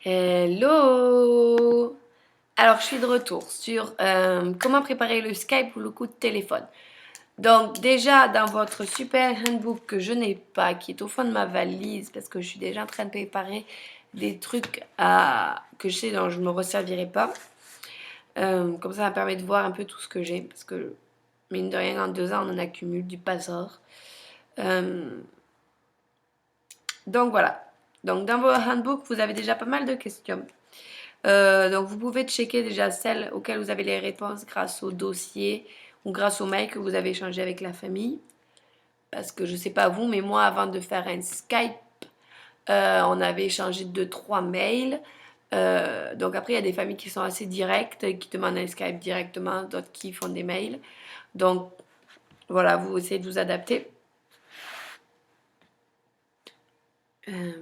Hello! Alors, je suis de retour sur comment préparer le Skype ou le coup de téléphone. Donc, déjà, dans votre super handbook que je n'ai pas, qui est au fond de ma valise, parce que je suis déjà en train de préparer des trucs que je sais dont je ne me resservirai pas. Comme ça me permet de voir un peu tout ce que j'ai, parce que, mine de rien, en 2 ans, on en accumule du bazar. Euh, donc, voilà. Donc, dans votre handbook, vous avez déjà pas mal de questions. Donc vous pouvez checker déjà celles auxquelles vous avez les réponses grâce au dossier ou grâce au mail que vous avez échangé avec la famille. Parce que je ne sais pas vous, mais moi avant de faire un Skype, on avait échangé 2, 3 mails. Donc après, il y a des familles qui sont assez directes, qui demandent un Skype directement, d'autres qui font des mails. Donc voilà, vous essayez de vous adapter. Euh,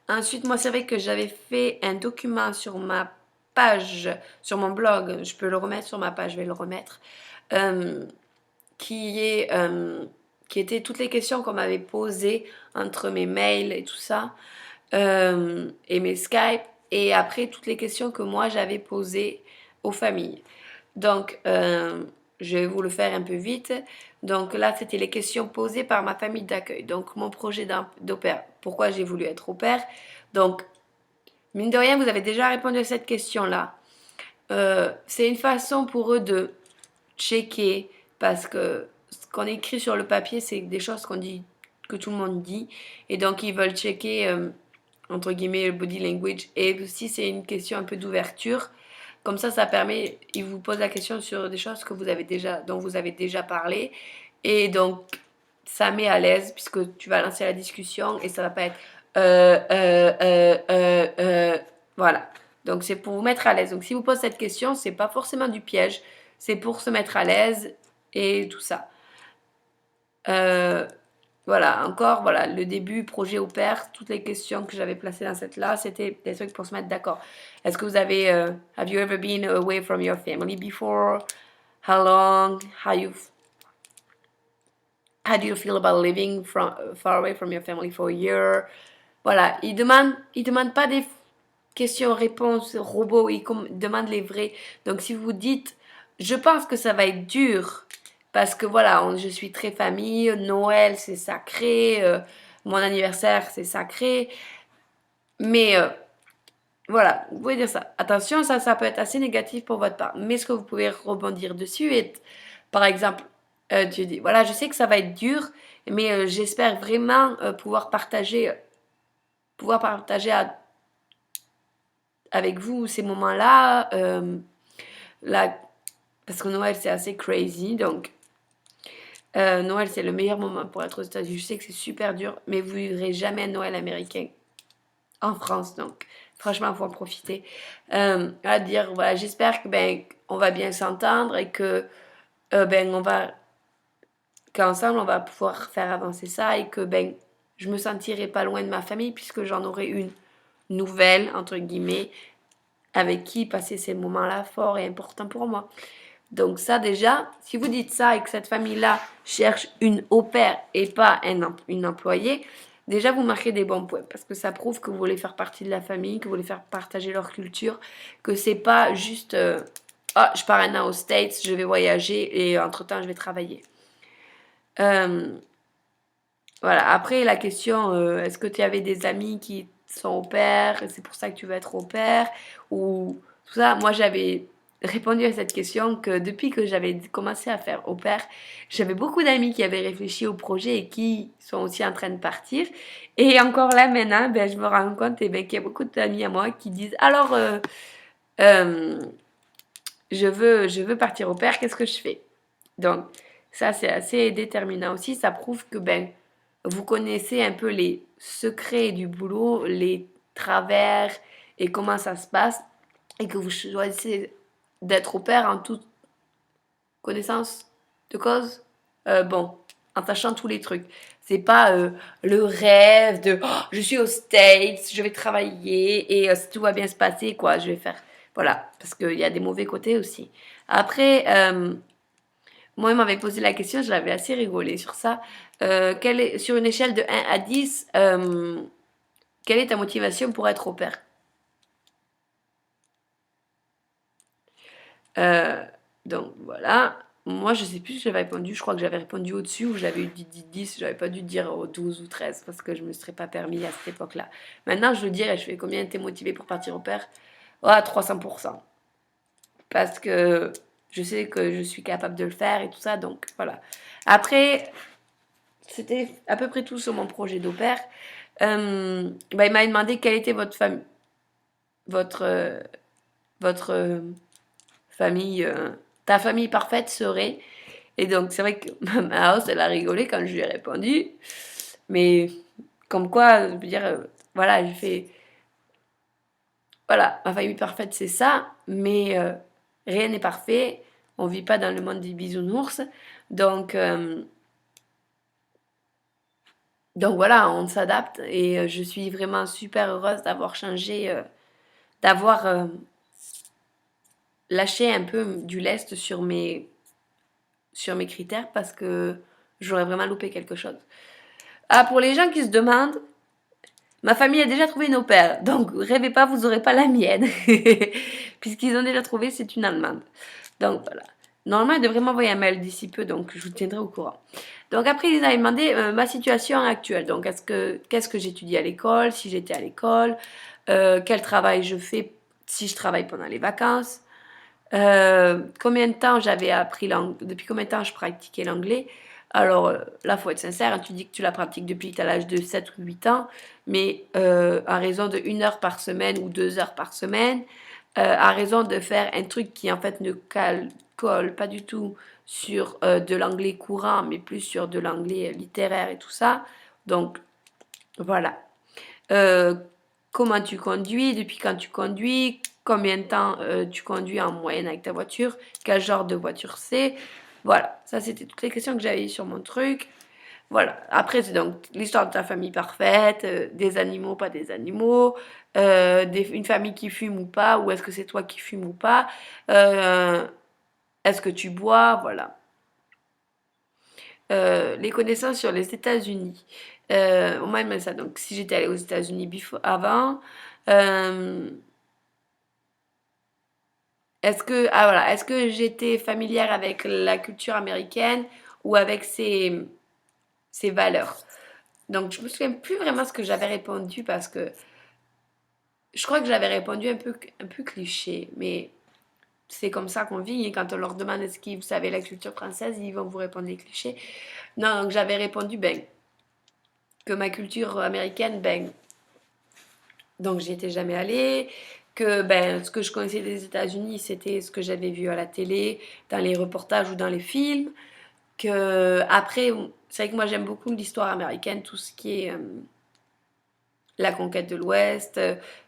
Ensuite, moi, c'est vrai que j'avais fait un document sur ma page, sur mon blog. Je peux le remettre sur ma page, je vais le remettre. euh, qui est qui étaient toutes les questions qu'on m'avait posées entre mes mails et tout ça, et mes Skype, et après toutes les questions que moi j'avais posées aux familles. Donc, je vais vous le faire un peu vite. Donc là, c'était les questions posées par ma famille d'accueil. Donc, mon projet d'au pair. Pourquoi j'ai voulu être au pair. Donc, mine de rien, vous avez déjà répondu à cette question-là. C'est une façon pour eux de checker, parce que ce qu'on écrit sur le papier, c'est des choses qu'on dit, que tout le monde dit, et donc ils veulent checker entre guillemets le body language, et aussi c'est une question un peu d'ouverture. Comme ça permet, ils vous posent la question sur des choses que vous avez déjà, dont vous avez déjà parlé, et donc ça met à l'aise puisque tu vas lancer la discussion et ça va pas être voilà. Donc c'est pour vous mettre à l'aise. Donc si vous posez cette question, c'est pas forcément du piège, c'est pour se mettre à l'aise et tout ça. Euh, voilà, encore, voilà, le début, projet au pair, toutes les questions que j'avais placées dans cette là, c'était des trucs pour se mettre d'accord. Est-ce que vous avez, have you ever been away from your family before? How long? How do you feel about living far away from your family for a year? Voilà, il demande pas des questions-réponses robots, il demande les vrais. Donc si vous dites, je pense que ça va être dur, parce que voilà, je suis très famille, Noël c'est sacré, mon anniversaire c'est sacré, mais voilà, vous pouvez dire ça. Attention, ça peut être assez négatif pour votre part, mais ce que vous pouvez rebondir dessus est, par exemple, tu dis, voilà, je sais que ça va être dur, mais j'espère vraiment pouvoir partager avec vous ces moments-là, là, parce que Noël c'est assez crazy, donc Noël c'est le meilleur moment pour être aux États-Unis. Je sais que c'est super dur, mais vous vivrez jamais un Noël américain en France, donc franchement, il faut en profiter. À dire, voilà, j'espère que ben on va bien s'entendre et que ben qu'ensemble on va pouvoir faire avancer ça et que ben je me sentirai pas loin de ma famille puisque j'en aurai une nouvelle entre guillemets avec qui passer ces moments-là forts et importants pour moi. Donc ça déjà, si vous dites ça et que cette famille-là cherche une au pair et pas une employée, déjà vous marquez des bons points parce que ça prouve que vous voulez faire partie de la famille, que vous voulez faire partager leur culture, que c'est pas juste ah je pars un an aux States, je vais voyager et entre-temps je vais travailler. Euh, voilà. Après la question, est-ce que tu avais des amis qui sont au pair et c'est pour ça que tu veux être au pair ou tout ça. Moi j'avais répondu à cette question que depuis que j'avais commencé à faire au pair, j'avais beaucoup d'amis qui avaient réfléchi au projet et qui sont aussi en train de partir. Et encore là maintenant, ben, je me rends compte ben, qu'il y a beaucoup d'amis à moi qui disent alors euh, je veux partir au pair, qu'est-ce que je fais? Donc ça c'est assez déterminant aussi, ça prouve que ben vous connaissez un peu les secrets du boulot, les travers et comment ça se passe et que vous choisissez d'être au pair en toute connaissance de cause. Bon, en sachant tous les trucs. C'est pas le rêve de oh, je suis aux States, je vais travailler et si tout va bien se passer, quoi, je vais faire. Voilà, parce qu'il y a des mauvais côtés aussi. Après, moi, il m'avait posé la question, j'avais assez rigolé sur ça. Sur une échelle de 1 à 10, Quelle est ta motivation pour être au pair? Euh, donc voilà. Moi, je sais plus si j'avais répondu. Je crois que j'avais répondu au-dessus ou j'avais dit 10. J'avais pas dû dire au 12 ou 13 parce que je me serais pas permis à cette époque-là. Maintenant, je le dirais. Je fais combien t'es motivé pour partir au pair? Ah, 300%. Parce que je sais que je suis capable de le faire et tout ça. Donc voilà. Après, c'était à peu près tout sur mon projet d'au pair. Bah, il m'a demandé quelle était votre famille. Votre. Votre famille. Ta famille parfaite serait. Et donc, c'est vrai que ma house, elle a rigolé quand je lui ai répondu. Mais comme quoi, je veux dire, voilà, j'ai fait. Voilà, ma famille parfaite, c'est ça. Mais rien n'est parfait. On vit pas dans le monde des bisounours. Donc, euh, donc voilà, on s'adapte. Et je suis vraiment super heureuse d'avoir changé, d'avoir lâché un peu du lest sur mes critères parce que j'aurais vraiment loupé quelque chose. Ah, pour les gens qui se demandent, ma famille a déjà trouvé nos pères, donc rêvez pas, vous aurez pas la mienne. Puisqu'ils ont déjà trouvé, c'est une Allemande. Donc voilà. Normalement, ils devraient m'envoyer un mail d'ici peu, donc je vous tiendrai au courant. Donc après, ils avaient demandé ma situation actuelle. Donc qu'est-ce que j'étudie à l'école, si j'étais à l'école, quel travail je fais si je travaille pendant les vacances, combien de temps j'avais appris l'anglais, depuis combien de temps je pratiquais l'anglais. Alors là, faut être sincère, hein, tu dis que tu la pratiques depuis que tu as l'âge de 7 ou 8 ans, mais à raison de 1 heure par semaine ou 2 heures par semaine, à raison de faire un truc qui en fait ne colle pas du tout sur de l'anglais courant, mais plus sur de l'anglais littéraire et tout ça. Donc voilà. Euh, Comment tu conduis, depuis quand tu conduis, combien de temps tu conduis en moyenne avec ta voiture, quel genre de voiture c'est. Voilà, ça c'était toutes les questions que j'avais sur mon truc. Voilà, après c'est donc l'histoire de ta famille parfaite, des animaux, pas des animaux, une famille qui fume ou pas, ou est-ce que c'est toi qui fumes ou pas, euh, est-ce que tu bois, voilà. Les connaissances sur les États-Unis. Moi, j'aime ça. Donc, si j'étais allée aux États-Unis avant, euh, est-ce que j'étais familière avec la culture américaine ou avec ses valeurs? Donc, je me souviens plus vraiment ce que j'avais répondu parce que je crois que j'avais répondu un peu cliché, mais c'est comme ça qu'on vit. Et quand on leur demande est-ce que vous savez la culture française, ils vont vous répondre les clichés. Non, donc j'avais répondu ben, que ma culture américaine, ben, donc j'y étais jamais allée, que ben, ce que je connaissais des États-Unis, c'était ce que j'avais vu à la télé, dans les reportages ou dans les films, que après, c'est vrai que moi j'aime beaucoup l'histoire américaine, tout ce qui est la conquête de l'Ouest,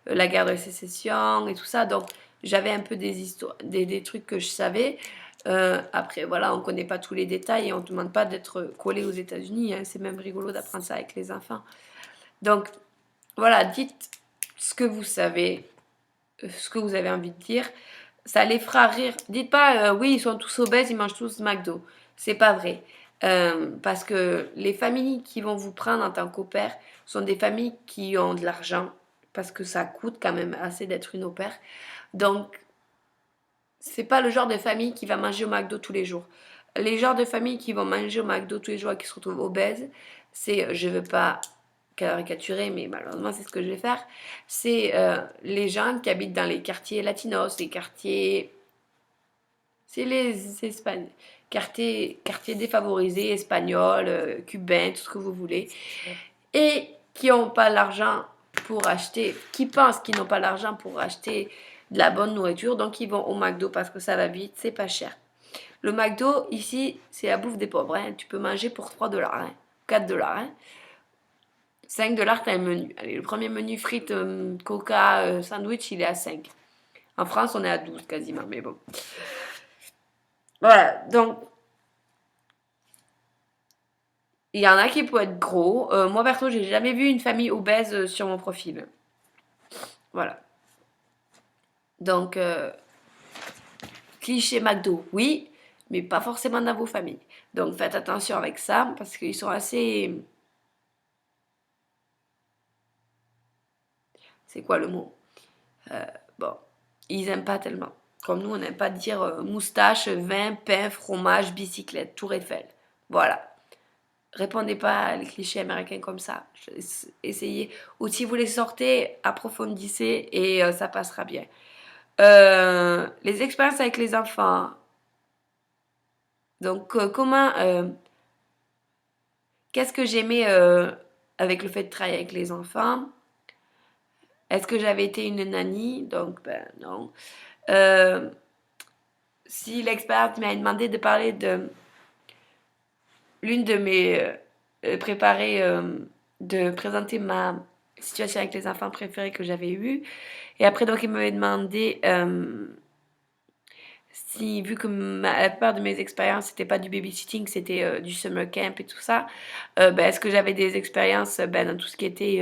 la guerre de sécession et tout ça, donc j'avais un peu des histoires, des trucs que je savais. Après, voilà, on connaît pas tous les détails et on ne demande pas d'être collé aux États-Unis, hein, c'est même rigolo d'apprendre ça avec les enfants. Donc, voilà, dites ce que vous savez, ce que vous avez envie de dire. Ça les fera rire. Dites pas, oui, ils sont tous obèses, ils mangent tous McDo. C'est pas vrai. Parce que les familles qui vont vous prendre en tant qu'au pair sont des familles qui ont de l'argent. Parce que ça coûte quand même assez d'être une au pair. Donc, c'est pas le genre de famille qui va manger au McDo tous les jours. Les genres de familles qui vont manger au McDo tous les jours et qui se retrouvent obèses, c'est, je veux pas caricaturer, mais malheureusement c'est ce que je vais faire, c'est les gens qui habitent dans les quartiers latinos, les quartiers, c'est les Espagnols, quartiers défavorisés, espagnols, cubains, tout ce que vous voulez, et qui n'ont pas l'argent pour acheter, qui pensent qu'ils n'ont pas l'argent pour acheter de la bonne nourriture, donc ils vont au McDo parce que ça va vite, c'est pas cher. Le McDo, ici, c'est la bouffe des pauvres. Hein. Tu peux manger pour 3 dollars, hein, 4 dollars. Hein. 5 dollars, t'as un menu. Allez, le premier menu frites, coca, sandwich, il est à 5. En France, on est à 12 quasiment, mais bon. Voilà, donc, il y en a qui peuvent être gros. Moi, perso, j'ai jamais vu une famille obèse sur mon profil. Voilà. Donc, cliché McDo, oui, mais pas forcément dans vos familles. Donc, faites attention avec ça, parce qu'ils sont assez C'est quoi le mot? Bon, ils aiment pas tellement. Comme nous, on n'aime pas dire moustache, vin, pain, fromage, bicyclette, tour Eiffel. Voilà. Répondez pas à les clichés américains comme ça. Essayez. Ou si vous les sortez, approfondissez et ça passera bien. Les expériences avec les enfants. Donc, qu'est-ce que j'aimais avec le fait de travailler avec les enfants? Est-ce que j'avais été une nanny? Donc, ben non. Euh, si l'experte m'a demandé de parler de l'une de mes de présenter ma situation avec les enfants préférés que j'avais eue. Et après, donc, il m'avait demandé si, vu que la plupart de mes expériences, c'était pas du babysitting, c'était du summer camp et tout ça, ben, est-ce que j'avais des expériences ben, dans tout ce qui était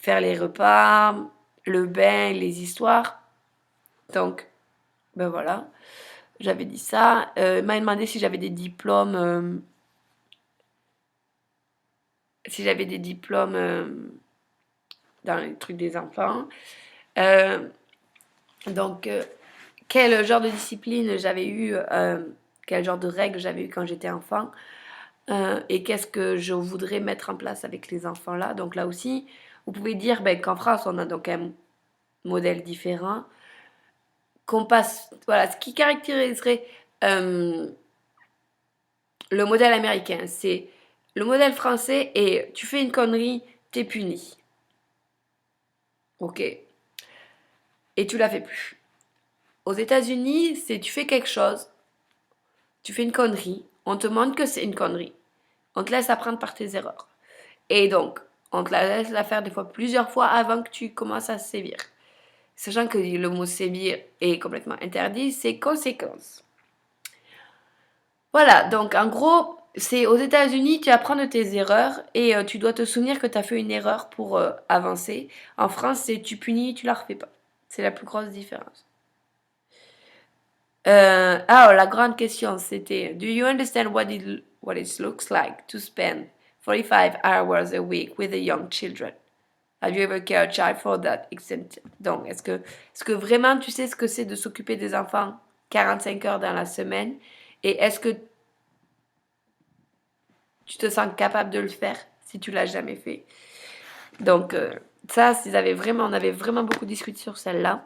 faire les repas, le bain, les histoires. Donc, ben voilà, j'avais dit ça. Il m'a demandé si j'avais des diplômes, dans les trucs des enfants. Euh, donc, quel genre de discipline j'avais eu, quel genre de règles j'avais eu quand j'étais enfant, et qu'est-ce que je voudrais mettre en place avec les enfants là. Donc là aussi, vous pouvez dire ben, qu'en France, on a donc un modèle différent, qu'on passe, voilà, ce qui caractériserait le modèle américain, c'est le modèle français et tu fais une connerie, t'es puni. Ok. Et tu la fais plus. Aux États-Unis, c'est tu fais quelque chose, tu fais une connerie, on te montre que c'est une connerie. On te laisse apprendre par tes erreurs. Et donc, on te la laisse la faire des fois plusieurs fois avant que tu commences à sévir. Sachant que le mot sévir est complètement interdit, c'est conséquence. Voilà, donc en gros, c'est aux États-Unis, tu apprends de tes erreurs et tu dois te souvenir que tu as fait une erreur pour avancer. En France, c'est tu punis, tu la refais pas. C'est la plus grosse différence. La grande question, c'était do you understand what it looks like to spend 45 hours a week with the young children? Have you ever cared a child for that extent? Donc, est-ce que vraiment tu sais ce que c'est de s'occuper des enfants 45 heures dans la semaine? Et est-ce que tu te sens capable de le faire si tu l'as jamais fait? Donc, ça, on avait vraiment beaucoup discuté sur celle-là.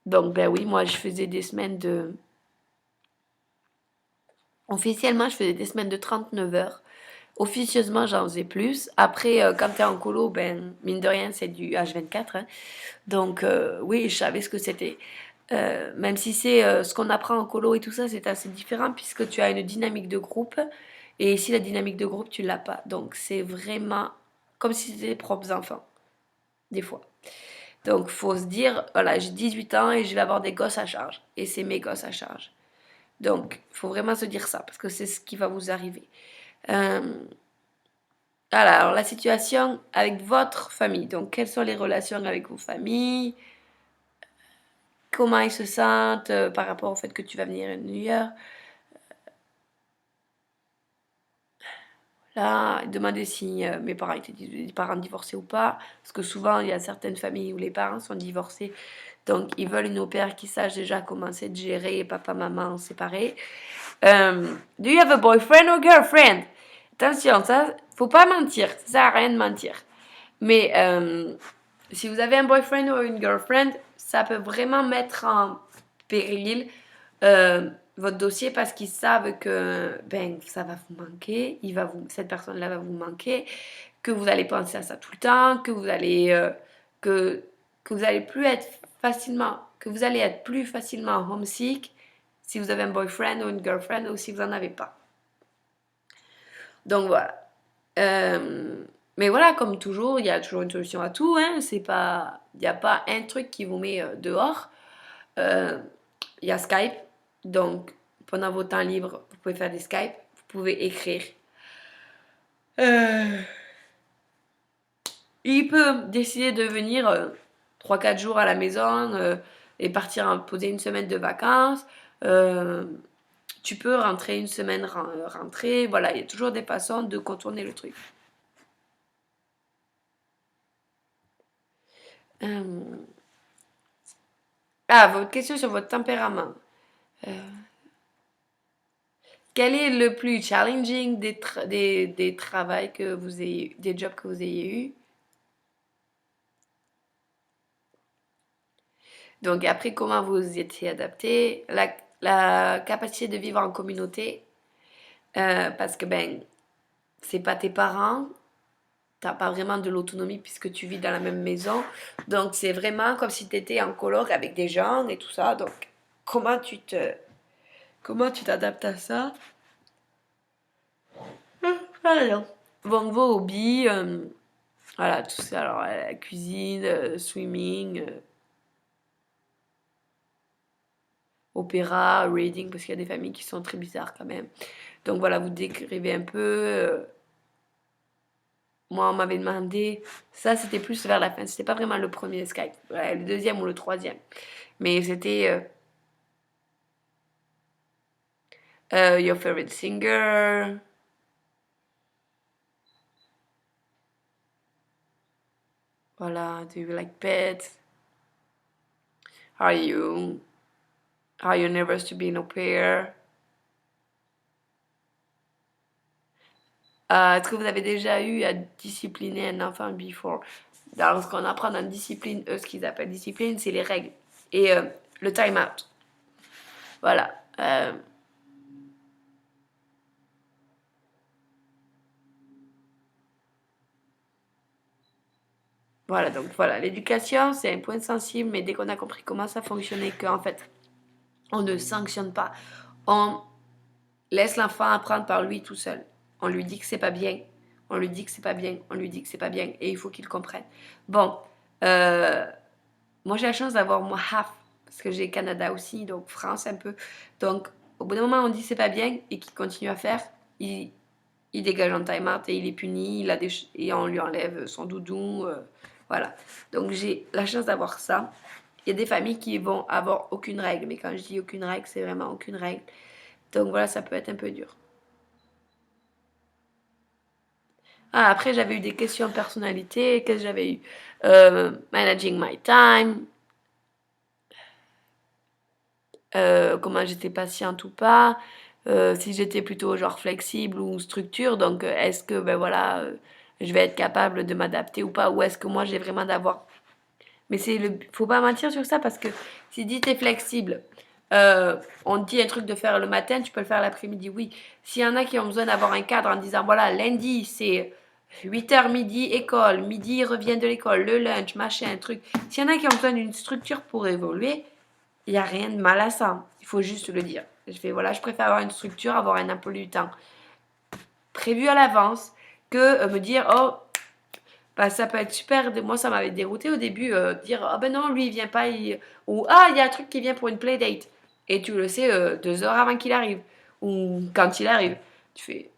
Donc, ben oui, moi, je faisais des semaines de... Officiellement, je faisais des semaines de 39 heures. Officieusement, j'en faisais plus. Après, quand t'es en colo, ben, mine de rien, c'est du H24. Hein. Donc, oui, je savais ce que c'était. Même si c'est ce qu'on apprend en colo et tout ça, c'est assez différent puisque tu as une dynamique de groupe. Et ici, la dynamique de groupe, tu l'as pas. Donc, c'est vraiment comme si c'était tes propres enfants, des fois. Donc, faut se dire, voilà, j'ai 18 ans et je vais avoir des gosses à charge. Et c'est mes gosses à charge. Donc, il faut vraiment se dire ça parce que c'est ce qui va vous arriver. Euh, voilà, alors la situation avec votre famille. Donc, quelles sont les relations avec vos familles? Comment ils se sentent par rapport au fait que tu vas venir à New York? Là, demander si mes parents étaient des parents divorcés ou pas. Parce que souvent, il y a certaines familles où les parents sont divorcés. Donc, ils veulent une au pair qui sache déjà comment c'est de gérer papa, maman séparés. Do you have a boyfriend or girlfriend? Attention, ça, faut pas mentir. Ça sert à rien de mentir. Mais si vous avez un boyfriend ou une girlfriend, ça peut vraiment mettre en péril votre dossier parce qu'ils savent que ben, ça va vous manquer, cette personne-là va vous manquer, que vous allez penser à ça tout le temps, que, que vous allez plus être que vous allez être plus facilement homesick si vous avez un boyfriend ou une girlfriend ou si vous n'en avez pas. Donc voilà. Mais voilà, comme toujours, il y a toujours une solution à tout. Hein. Il n'y a pas un truc qui vous met dehors. Euh, Il y a Skype. Donc, pendant vos temps libres, vous pouvez faire des Skype. Vous pouvez écrire. Euh, il peut décider de venir 3-4 jours à la maison et partir poser une semaine de vacances. Tu peux rentrer une semaine, rentrer. Voilà, il y a toujours des façons de contourner le truc. Euh, Ah, votre question sur votre tempérament. Euh, Quel est le plus challenging des travails que vous ayez, des jobs que vous ayez eu? Donc après, comment vous y étiez adapté? La capacité de vivre en communauté, parce que ben, c'est pas tes parents, t'as pas vraiment de l'autonomie puisque tu vis dans la même maison. Donc c'est vraiment comme si tu étais en coloc avec des gens et tout ça. Donc comment tu te, comment tu t'adaptes à ça? Pardon. Donc vos hobbies, voilà, tout ça. Alors la cuisine, swimming, opéra, reading, parce qu'il y a des familles qui sont très bizarres quand même. Donc voilà, vous décrivez un peu. Moi, on m'avait demandé, ça c'était plus vers la fin, c'était pas vraiment le premier Skype, ouais, le deuxième ou le troisième. Mais c'était your favorite singer, voilà, do you like pets? Are you, are you nervous to be an au pair? Est-ce que vous avez déjà eu à discipliner un enfant before? Alors, ce qu'on apprend dans discipline, ce qu'ils appellent discipline, c'est les règles et le time out. Voilà. Voilà, donc voilà, l'éducation, c'est un point sensible, mais dès qu'on a compris comment ça fonctionnait, qu'en fait, on ne sanctionne pas, on laisse l'enfant apprendre par lui tout seul. On lui dit que c'est pas bien, on lui dit que c'est pas bien, on lui dit que c'est pas bien, et il faut qu'il comprenne. Bon, euh, moi j'ai la chance d'avoir moi half, parce que j'ai Canada aussi, donc France un peu. Donc, au bout d'un moment, on dit c'est pas bien, et qu'il continue à faire, il dégage en time-out et il est puni, et on lui enlève son doudou, voilà. Donc j'ai la chance d'avoir ça. Il y a des familles qui vont avoir aucune règle, mais quand je dis aucune règle, c'est vraiment aucune règle. Donc voilà, ça peut être un peu dur. Ah, après, j'avais eu des questions de personnalité. Qu'est-ce que j'avais eu? Managing my time. Comment j'étais patiente ou pas. Si j'étais plutôt genre flexible ou structure. Donc, est-ce que, ben voilà, je vais être capable de m'adapter ou pas? Ou est-ce que moi, j'ai vraiment d'avoir. Mais faut pas mentir sur ça parce que si dit t'es flexible, on te dit un truc de faire le matin, tu peux le faire l'après-midi, oui. S'il y en a qui ont besoin d'avoir un cadre en disant, voilà, lundi, c'est 8h midi, école, midi, il revient de l'école, le lunch, machin, un truc. S'il y en a qui ont besoin d'une structure pour évoluer, il n'y a rien de mal à ça. Il faut juste le dire. Je fais, voilà, je préfère avoir une structure, avoir un emploi du temps prévu à l'avance que me dire, oh, bah, ça peut être super. Moi, ça m'avait dérouté au début, dire ah ben non, lui il vient pas, ou ah il y a un truc qui vient pour une playdate. Et tu le sais 2 heures avant qu'il arrive, ou quand il arrive. Tu fais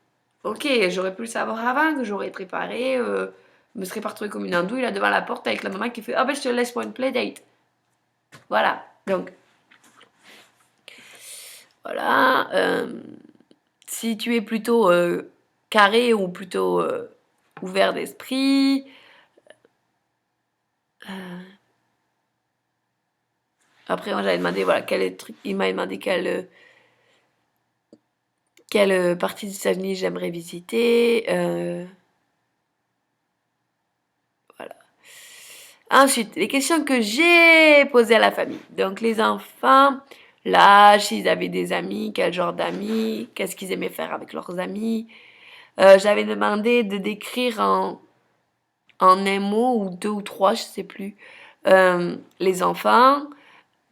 ok, j'aurais pu le savoir avant, que j'aurais préparé, me serais pas retrouvée comme une andouille là devant la porte avec la maman qui fait ah ben je te laisse pour une playdate. Voilà, donc voilà. Si tu es plutôt carré ou plutôt ouvert d'esprit. Après, moi, j'avais demandé, voilà, quel est le truc. Il m'a demandé quelle partie des États-Unis j'aimerais visiter. Voilà. Ensuite, les questions que j'ai posées à la famille. Donc, les enfants, l'âge, s'ils avaient des amis, quel genre d'amis, qu'est-ce qu'ils aimaient faire avec leurs amis. J'avais demandé de décrire en un mot ou deux ou trois, je sais plus, les enfants.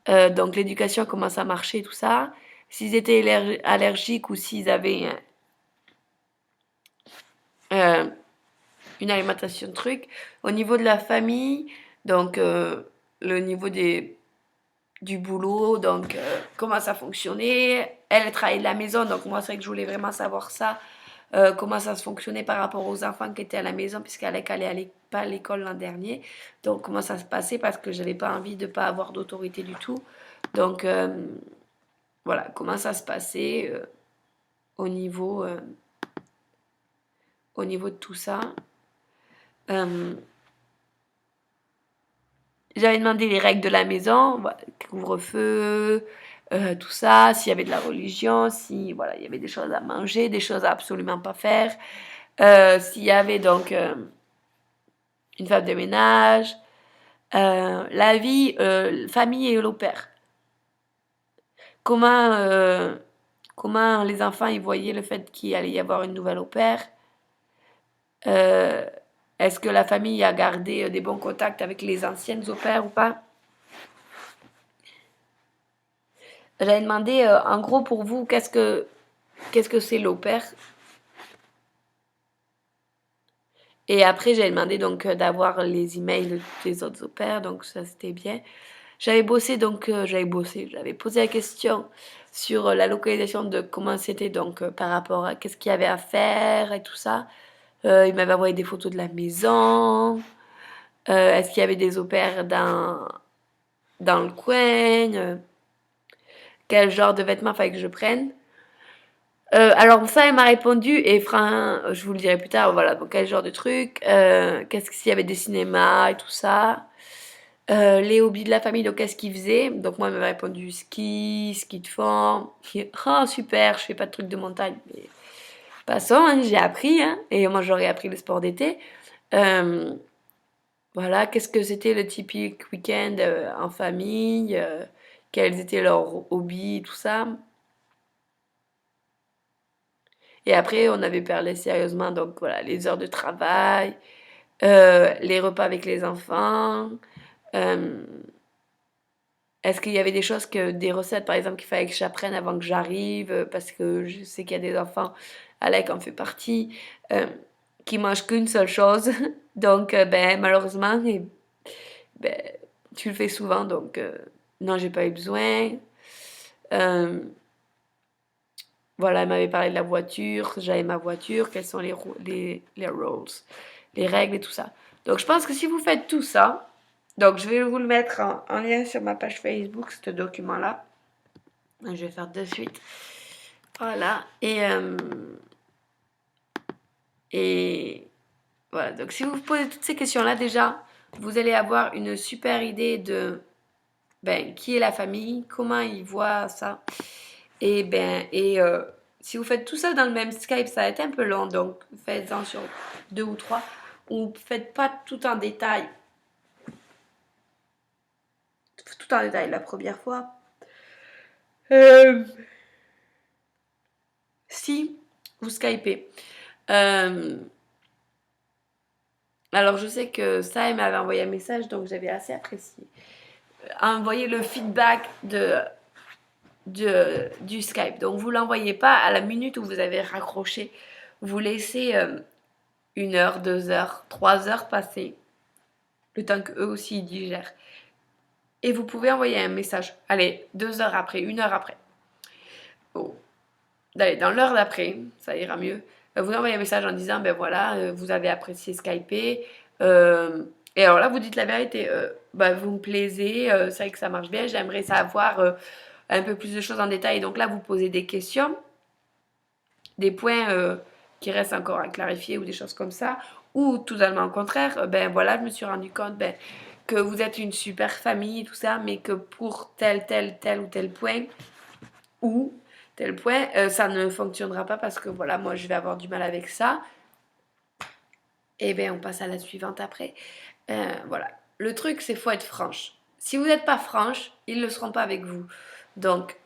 Donc l'éducation, comment ça marchait, tout ça. S'ils étaient allergiques ou s'ils avaient euh, une alimentation de trucs. Au niveau de la famille, donc le niveau du boulot, donc comment ça fonctionnait. Elle travaillait de la maison, donc moi c'est vrai que je voulais vraiment savoir ça. Comment ça se fonctionnait par rapport aux enfants qui étaient à la maison, puisqu'elle allait pas à l'école l'an dernier. Donc comment ça se passait, parce que j'avais pas envie de pas avoir d'autorité du tout. Donc voilà, comment ça se passait au niveau, euh, au niveau de tout ça. Euh, J'avais demandé les règles de la maison, voilà, couvre-feu, tout ça, s'il y avait de la religion, si voilà, il y avait des choses à manger, des choses à absolument pas faire, s'il y avait donc une femme de ménage, la vie, famille et l'au-pair. Comment, comment les enfants y voyaient le fait qu'il allait y avoir une nouvelle au-pair. Euh, Est-ce que la famille a gardé des bons contacts avec les anciennes au-pair ou pas? J'avais demandé, en gros, pour vous, qu'est-ce que c'est l'au-pair? Et après, j'avais demandé donc d'avoir les emails des autres au-pairs, donc ça c'était bien. J'avais posé la question sur la localisation de comment c'était donc par rapport à qu'est-ce qu'il y avait à faire et tout ça. Il m'avait envoyé des photos de la maison. Est-ce qu'il y avait des au-pairs dans le coin? Quel genre de vêtements fallait que je prenne? Alors ça, elle m'a répondu, et je vous le dirai plus tard, voilà, donc quel genre de truc, qu'est-ce qu'il y avait des cinémas et tout ça, les hobbies de la famille, donc qu'est-ce qu'ils faisaient, donc moi elle m'a répondu ski de fond, oh super, je fais pas de trucs de montagne, mais passons, hein, j'ai appris, hein, et moi j'aurais appris le sport d'été. Euh, voilà, qu'est-ce que c'était le typique week-end en famille, quels étaient leurs hobbies, tout ça. Et après, on avait parlé sérieusement, donc voilà, les heures de travail, les repas avec les enfants. euh, Est-ce qu'il y avait des choses des recettes, par exemple, qu'il fallait que j'apprenne avant que j'arrive, parce que je sais qu'il y a des enfants, Alec en fait partie, euh, qui mangent qu'une seule chose. Donc, ben, malheureusement, ben, tu le fais souvent, donc non, j'ai pas eu besoin. Euh, Voilà, elle m'avait parlé de la voiture, j'avais ma voiture, quels sont les rules, les règles et tout ça. Donc je pense que si vous faites tout ça, donc je vais vous le mettre en lien sur ma page Facebook, ce document-là. Je vais faire de suite. Voilà. Et voilà. Donc si vous vous posez toutes ces questions-là, déjà, vous allez avoir une super idée de ben, qui est la famille, comment ils voient ça. Et si vous faites tout ça dans le même Skype, ça va être un peu long, donc faites-en sur deux ou trois. Ou faites pas tout en détail la première fois. Euh, Si vous Skypez. Euh, alors je sais que ça, elle m'avait envoyé un message, donc j'avais assez apprécié. Envoyer le feedback du Skype. Donc vous l'envoyez pas à la minute où vous avez raccroché. Vous laissez 1 heure, 2 heures, 3 heures passer, le temps qu'eux aussi ils digèrent. Et vous pouvez envoyer un message, allez, 2 heures après, 1 heure après. Oh. Allez, dans l'heure d'après, ça ira mieux. Vous envoyez un message en disant, ben voilà, vous avez apprécié Skyper. Et alors là, vous dites la vérité. Ben, vous me plaisez, c'est vrai que ça marche bien, j'aimerais savoir un peu plus de choses en détail. Donc là, vous posez des questions, des points qui restent encore à clarifier ou des choses comme ça. Ou totalement au contraire, ben voilà, je me suis rendu compte ben, que vous êtes une super famille, tout ça, mais que pour tel ou tel point, ou tel point, ça ne fonctionnera pas parce que voilà, moi je vais avoir du mal avec ça. Et bien on passe à la suivante après. Voilà. Le truc, c'est faut être franche. Si vous n'êtes pas franche, ils ne le seront pas avec vous. Donc,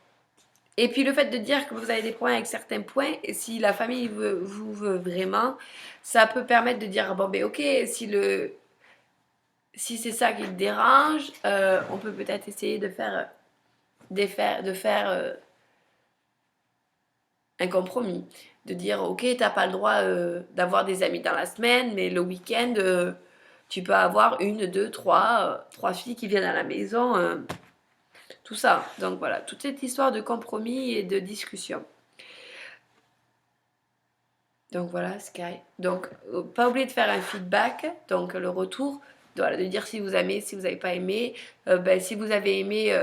et puis le fait de dire que vous avez des problèmes avec certains points, et si la famille vous veut vraiment, ça peut permettre de dire, bon ben ok, si c'est ça qui te dérange, on peut peut-être essayer de faire un compromis. De dire, ok, t'as pas le droit d'avoir des amis dans la semaine, mais le week-end, tu peux avoir une, deux, trois filles qui viennent à la maison, tout ça. Donc voilà, toute cette histoire de compromis et de discussion. Donc voilà, Sky. Donc, pas oublier de faire un feedback, donc le retour, de dire si vous aimez, si vous n'avez pas aimé. Ben, si vous avez aimé,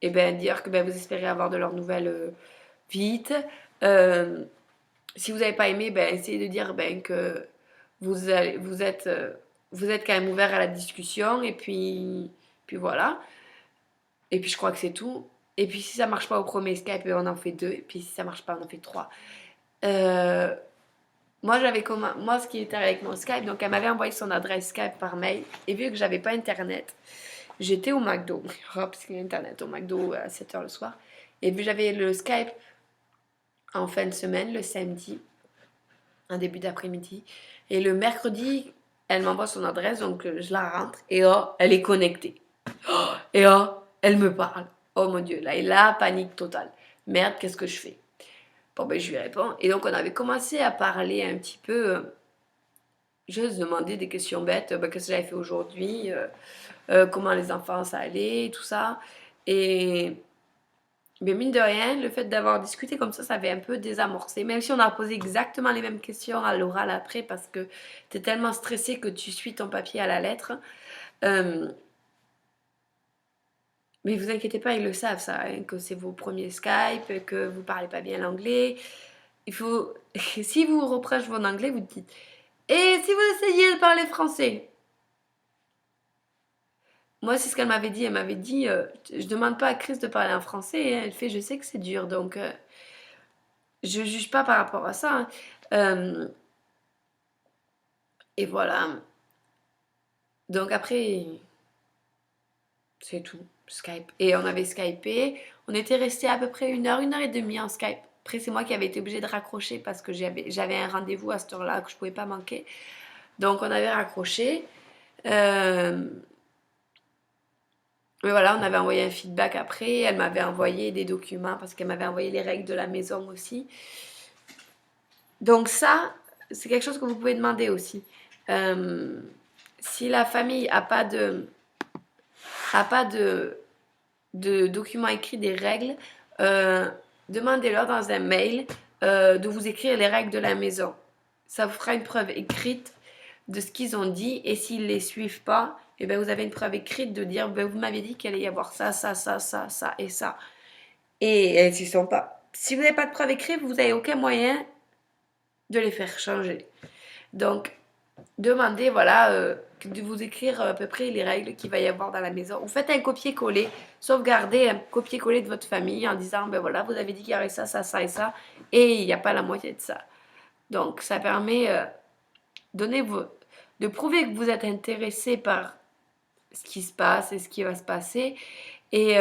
et ben, dire que ben, vous espérez avoir de leurs nouvelles vite. Euh, Si vous n'avez pas aimé, ben, essayez de dire ben, que vous êtes vous êtes quand même ouvert à la discussion et puis voilà. Et puis je crois que c'est tout. Et puis si ça marche pas au premier Skype, on en fait 2. Et puis si ça marche pas, on en fait 3. Euh, moi, ce qui était avec mon Skype, donc elle m'avait envoyé son adresse Skype par mail. Et vu que j'avais pas internet, j'étais au McDo. Parce qu'il y a internet au McDo à 7h le soir. Et vu que j'avais le Skype en fin de semaine, le samedi, un début d'après-midi. Et le mercredi, elle m'envoie son adresse, donc je la rentre. Et oh, elle est connectée. Et oh, elle me parle. Oh mon Dieu, là, et là, panique totale. Merde, qu'est-ce que je fais? Bon, ben, je lui réponds. Et donc, on avait commencé à parler un petit peu. Je se demandais des questions bêtes. Ben, qu'est-ce que j'avais fait aujourd'hui? Comment les enfants, ça allait, tout ça. Et. Mais mine de rien, le fait d'avoir discuté comme ça avait un peu désamorcé. Même si on a posé exactement les mêmes questions à l'oral après, parce que tu es tellement stressé que tu suis ton papier à la lettre. Euh, Mais vous inquiétez pas, ils le savent ça, hein, que c'est vos premiers Skype, que vous parlez pas bien l'anglais. Il faut, si vous reproche votre anglais, vous dites, et si vous essayez de parler français? Moi, c'est ce qu'elle m'avait dit. Elle m'avait dit, je demande pas à Chris de parler en français, hein. Elle fait, je sais que c'est dur, donc je juge pas par rapport à ça, hein. Euh, et voilà. Donc après, c'est tout. Skype. Et on avait Skypé. On était resté à peu près une heure et demie en Skype. Après, c'est moi qui avais été obligée de raccrocher parce que j'avais un rendez-vous à cette heure-là que je pouvais pas manquer. Donc, on avait raccroché. Euh, mais voilà, on avait envoyé un feedback après. Elle m'avait envoyé des documents parce qu'elle m'avait envoyé les règles de la maison aussi. Donc, ça, c'est quelque chose que vous pouvez demander aussi. Euh, si la famille a pas de documents écrits des règles, euh, demandez-leur dans un mail de vous écrire les règles de la maison. Ça vous fera une preuve écrite de ce qu'ils ont dit et s'ils ne les suivent pas, eh ben, vous avez une preuve écrite de dire ben, vous m'avez dit qu'il allait y avoir ça, ça, ça, ça, ça et ça. Et s'ils sont pas. Si vous n'avez pas de preuve écrite, vous n'avez aucun moyen de les faire changer. Donc, demandez, voilà, de vous écrire à peu près les règles qu'il va y avoir dans la maison. Vous faites un copier-coller, sauvegardez un copier-coller de votre famille en disant, ben voilà, vous avez dit qu'il y aurait ça, ça, ça et ça, et il n'y a pas la moitié de ça. Donc, ça permet de prouver que vous êtes intéressé par ce qui se passe et ce qui va se passer, et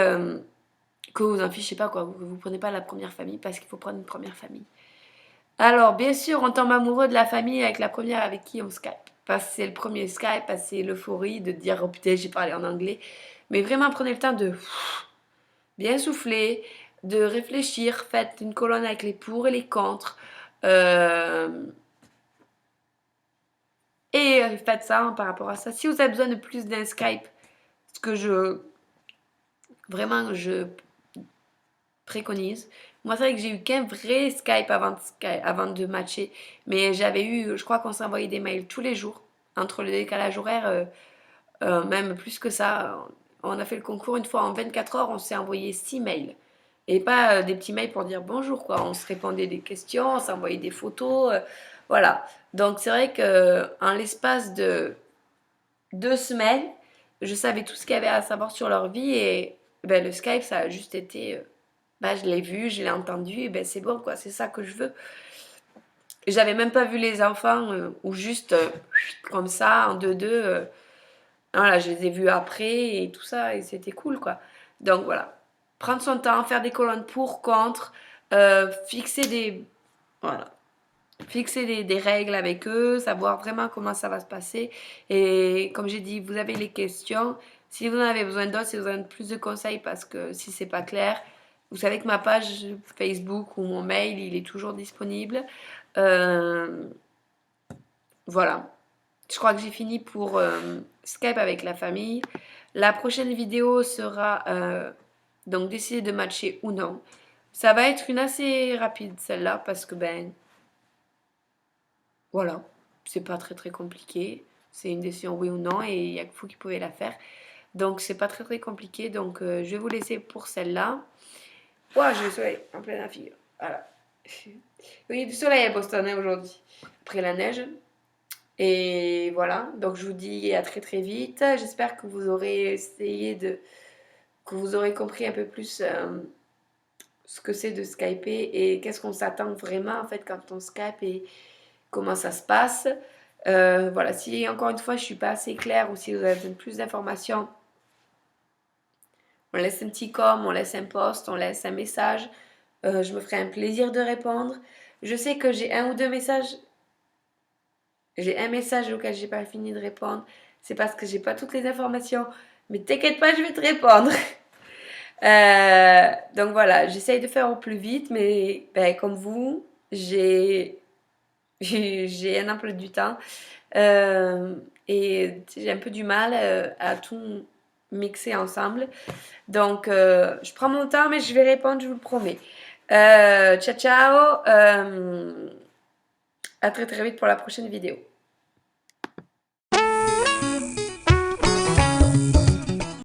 que vous en fichez pas, quoi. Vous prenez pas la première famille parce qu'il faut prendre une première famille. Alors, bien sûr, on tombe amoureux de la famille avec la première avec qui on Skype. Parce que c'est le premier Skype, parce que c'est l'euphorie de dire, oh putain, j'ai parlé en anglais. Mais vraiment, prenez le temps de bien souffler, de réfléchir. Faites une colonne avec les pour et les contre. Euh, et faites ça par rapport à ça. Si vous avez besoin de plus d'un Skype, ce que je préconise. Moi, c'est vrai que j'ai eu qu'un vrai Skype avant de matcher. Mais j'avais eu, je crois qu'on s'envoyait des mails tous les jours. Entre le décalage horaire, même plus que ça. On a fait le concours une fois en 24 heures, on s'est envoyé 6 mails. Et pas des petits mails pour dire bonjour, quoi. On se répondait des questions, on s'envoyait des photos. Voilà. Donc, c'est vrai qu'en l'espace de 2 semaines, je savais tout ce qu'il y avait à savoir sur leur vie. Et ben, le Skype, ça a juste été bah, je l'ai vu, je l'ai entendu, et ben c'est bon, quoi, c'est ça que je veux. J'avais même pas vu les enfants, ou juste comme ça, en deux-deux. Voilà, je les ai vus après et tout ça, et c'était cool, quoi. Donc voilà, prendre son temps, faire des colonnes pour, contre, fixer des. Voilà. Fixer des règles avec eux, savoir vraiment comment ça va se passer. Et comme j'ai dit, vous avez les questions. Si vous en avez besoin d'autres, si vous avez plus de conseils, parce que si c'est pas clair, vous savez que ma page Facebook ou mon mail, il est toujours disponible. Euh, voilà. Je crois que j'ai fini pour Skype avec la famille. La prochaine vidéo sera donc décider de matcher ou non. Ça va être une assez rapide celle-là parce que ben voilà, c'est pas très très compliqué. C'est une décision oui ou non et il n'y a que vous qui pouvez la faire. Donc c'est pas très très compliqué. Donc je vais vous laisser pour celle-là. Ouah, j'ai le soleil en pleine figure. Voilà. Oui, du soleil à Boston hein, aujourd'hui. Après la neige. Et voilà, donc je vous dis à très très vite. J'espère que vous aurez essayé que vous aurez compris un peu plus ce que c'est de Skyper et qu'est-ce qu'on s'attend vraiment en fait quand on Skype et comment ça se passe. Voilà, si encore une fois je suis pas assez claire ou si vous avez besoin de plus d'informations, on laisse un petit com, on laisse un post, on laisse un message. Je me ferai un plaisir de répondre. Je sais que j'ai un ou deux messages. J'ai un message auquel j'ai pas fini de répondre. C'est parce que j'ai pas toutes les informations. Mais t'inquiète pas, je vais te répondre. Donc voilà, j'essaye de faire au plus vite, mais ben, comme vous, j'ai un emploi du temps euh, et j'ai un peu du mal à tout mixer ensemble. Donc je prends mon temps, mais je vais répondre, je vous le promets. Ciao ciao, à très très vite pour la prochaine vidéo.